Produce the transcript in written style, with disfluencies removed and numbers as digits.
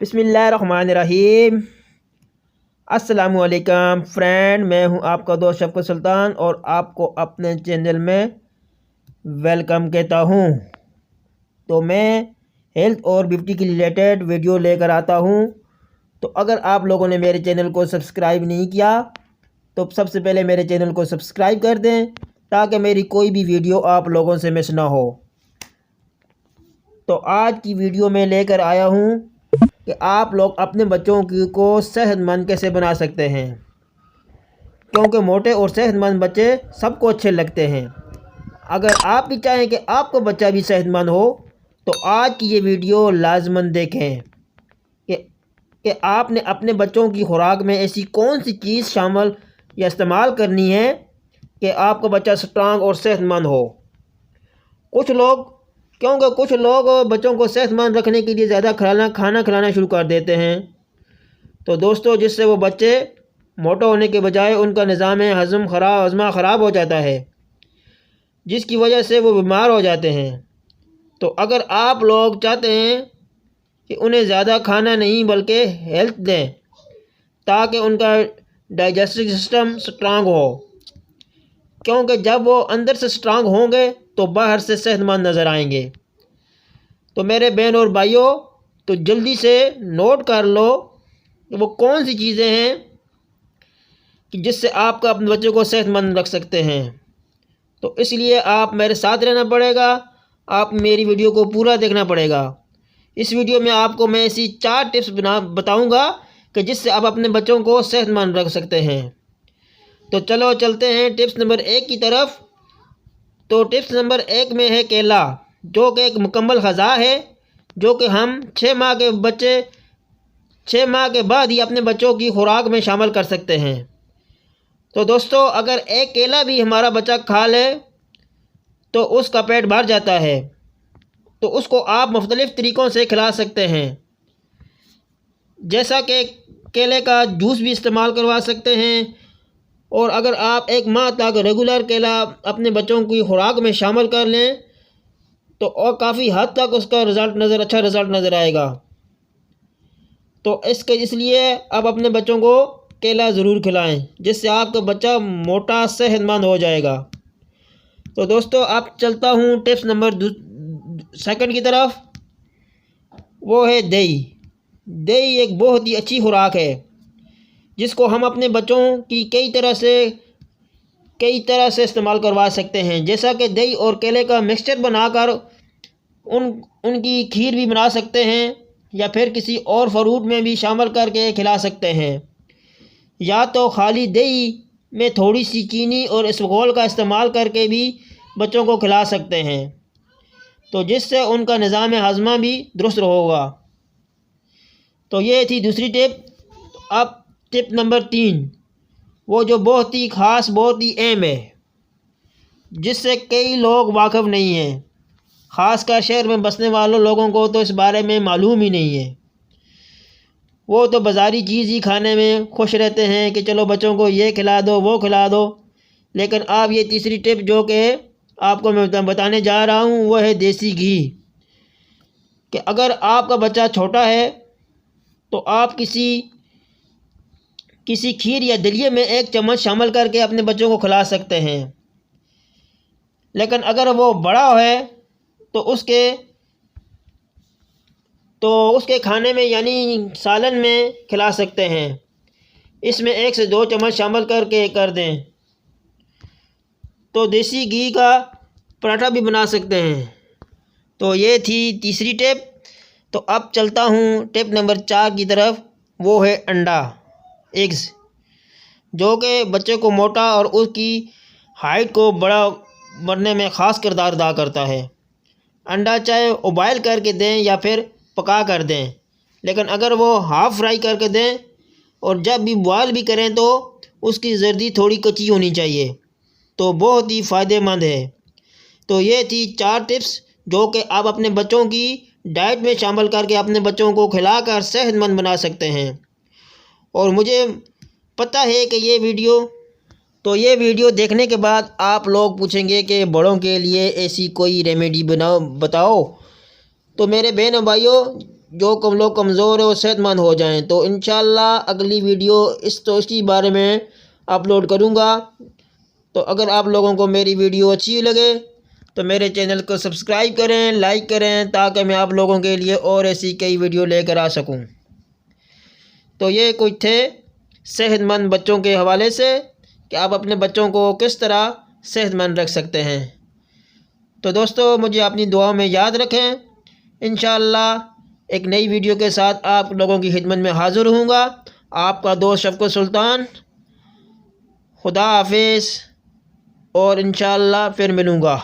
بسم اللہ الرحمن الرحیم۔ السلام علیکم فرینڈ، میں ہوں آپ کا دوست شفقت سلطان اور آپ کو اپنے چینل میں ویلکم کہتا ہوں۔ تو میں ہیلتھ اور بیوٹی کی ریلیٹڈ ویڈیو لے کر آتا ہوں۔ تو اگر آپ لوگوں نے میرے چینل کو سبسکرائب نہیں کیا تو سب سے پہلے میرے چینل کو سبسکرائب کر دیں تاکہ میری کوئی بھی ویڈیو آپ لوگوں سے مس نہ ہو۔ تو آج کی ویڈیو میں لے کر آیا ہوں کہ آپ لوگ اپنے بچوں کو صحت مند کیسے بنا سکتے ہیں، کیونکہ موٹے اور صحت مند بچے سب کو اچھے لگتے ہیں۔ اگر آپ بھی چاہیں کہ آپ کو بچہ بھی صحت مند ہو تو آج کی یہ ویڈیو لازماً دیکھیں کہ آپ نے اپنے بچوں کی خوراک میں ایسی کون سی چیز شامل یا استعمال کرنی ہے کہ آپ کا بچہ اسٹرانگ اور صحت مند ہو۔ کچھ لوگ بچوں کو صحت مند رکھنے کے لیے زیادہ کھانا کھلانا شروع کر دیتے ہیں، تو دوستو جس سے وہ بچے موٹا ہونے کے بجائے ان کا نظام ہضمہ خراب ہو جاتا ہے، جس کی وجہ سے وہ بیمار ہو جاتے ہیں۔ تو اگر آپ لوگ چاہتے ہیں کہ انہیں زیادہ کھانا نہیں بلکہ ہیلتھ دیں تاکہ ان کا ڈائجسٹو سسٹم سٹرانگ ہو، کیونکہ جب وہ اندر سے سٹرانگ ہوں گے تو باہر سے صحت مند نظر آئیں گے۔ تو میرے بہن اور بھائیوں، تو جلدی سے نوٹ کر لو کہ وہ کون سی چیزیں ہیں کہ جس سے آپ کا اپنے بچوں کو صحت مند رکھ سکتے ہیں۔ تو اس لیے آپ میرے ساتھ رہنا پڑے گا، آپ میری ویڈیو کو پورا دیکھنا پڑے گا۔ اس ویڈیو میں آپ کو میں ایسی 4 ٹپس بتاؤں گا کہ جس سے آپ اپنے بچوں کو صحت مند رکھ سکتے ہیں۔ تو چلو چلتے ہیں ٹپس نمبر 1 کی طرف۔ تو ٹپس نمبر 1 میں ہے کیلا، جو کہ ایک مکمل غذا ہے جو کہ ہم 6 ماہ کے بعد ہی اپنے بچوں کی خوراک میں شامل کر سکتے ہیں۔ تو دوستو اگر ایک کیلا بھی ہمارا بچہ کھا لے تو اس کا پیٹ بھر جاتا ہے، تو اس کو آپ مختلف طریقوں سے کھلا سکتے ہیں، جیسا کہ کیلے کا جوس بھی استعمال کروا سکتے ہیں، اور اگر آپ 1 ماہ تک ریگولر کیلا اپنے بچوں کی خوراک میں شامل کر لیں تو اور کافی حد تک اس کا اچھا رزلٹ نظر آئے گا۔ تو اس لیے آپ اپنے بچوں کو کیلا ضرور کھلائیں، جس سے آپ کا بچہ موٹا صحت مند ہو جائے گا۔ تو دوستو اب چلتا ہوں ٹپس نمبر 2 کی طرف، وہ ہے دہی۔ دہی ایک بہت ہی اچھی خوراک ہے جس کو ہم اپنے بچوں کی کئی طرح سے استعمال کروا سکتے ہیں، جیسا کہ دہی اور کیلے کا مکسچر بنا کر ان کی کھیر بھی بنا سکتے ہیں، یا پھر کسی اور فروٹ میں بھی شامل کر کے کھلا سکتے ہیں، یا تو خالی دہی میں تھوڑی سی چینی اور اسبگول کا استعمال کر کے بھی بچوں کو کھلا سکتے ہیں، تو جس سے ان کا نظام ہاضمہ بھی درست ہوگا۔ تو یہ تھی دوسری ٹپ۔ اب ٹپ نمبر 3، وہ جو بہت ہی خاص، بہت ہی اہم ہے، جس سے کئی لوگ واقف نہیں ہیں، خاص کر شہر میں بسنے والوں لوگوں کو تو اس بارے میں معلوم ہی نہیں ہے۔ وہ تو بازاری چیز ہی کھانے میں خوش رہتے ہیں کہ چلو بچوں کو یہ کھلا دو وہ کھلا دو، لیکن اب یہ تیسری ٹپ جو کہ آپ کو میں بتانے جا رہا ہوں وہ ہے دیسی گھی۔ کہ اگر آپ کا بچہ چھوٹا ہے تو آپ کسی کھیر یا دلیے میں 1 چمچ شامل کر کے اپنے بچوں کو کھلا سکتے ہیں، لیکن اگر وہ بڑا ہے تو اس کے کھانے میں یعنی سالن میں کھلا سکتے ہیں، اس میں 1 سے 2 چمچ شامل کر دیں، تو دیسی گھی کا پراٹھا بھی بنا سکتے ہیں۔ تو یہ تھی تیسری ٹپ۔ تو اب چلتا ہوں ٹپ نمبر 4 کی طرف، وہ ہے انڈا، ایگز، جو کہ بچے کو موٹا اور اس کی ہائٹ کو بڑھنے میں خاص کردار ادا کرتا ہے۔ انڈا چاہے ابائل کر کے دیں یا پھر پکا کر دیں، لیکن اگر وہ ہاف فرائی کر کے دیں اور جب بھی بوائل بھی کریں تو اس کی زردی تھوڑی کچی ہونی چاہیے، تو بہت ہی فائدہ مند ہے۔ تو یہ تھی 4 ٹپس جو کہ آپ اپنے بچوں کی ڈائٹ میں شامل کر کے اپنے بچوں کو کھلا کر صحت مند بنا سکتے ہیں۔ اور مجھے پتہ ہے کہ یہ ویڈیو دیکھنے کے بعد آپ لوگ پوچھیں گے کہ بڑوں کے لیے ایسی کوئی ریمیڈی بتاؤ۔ تو میرے بہن و بھائیوں، جو لوگ کمزور ہیں وہ صحت مند ہو جائیں۔ تو انشاءاللہ اگلی ویڈیو اسی بارے میں اپلوڈ کروں گا۔ تو اگر آپ لوگوں کو میری ویڈیو اچھی لگے تو میرے چینل کو سبسکرائب کریں، لائک کریں، تاکہ میں آپ لوگوں کے لیے اور ایسی کئی ویڈیو لے کر آ سکوں۔ تو یہ کچھ تھے صحت مند بچوں کے حوالے سے کہ آپ اپنے بچوں کو کس طرح صحت مند رکھ سکتے ہیں۔ تو دوستو مجھے اپنی دعاؤں میں یاد رکھیں۔ انشاءاللہ ایک نئی ویڈیو کے ساتھ آپ لوگوں کی خدمت میں حاضر ہوں گا۔ آپ کا دوست شفقت سلطان۔ خدا حافظ اور انشاءاللہ پھر ملوں گا۔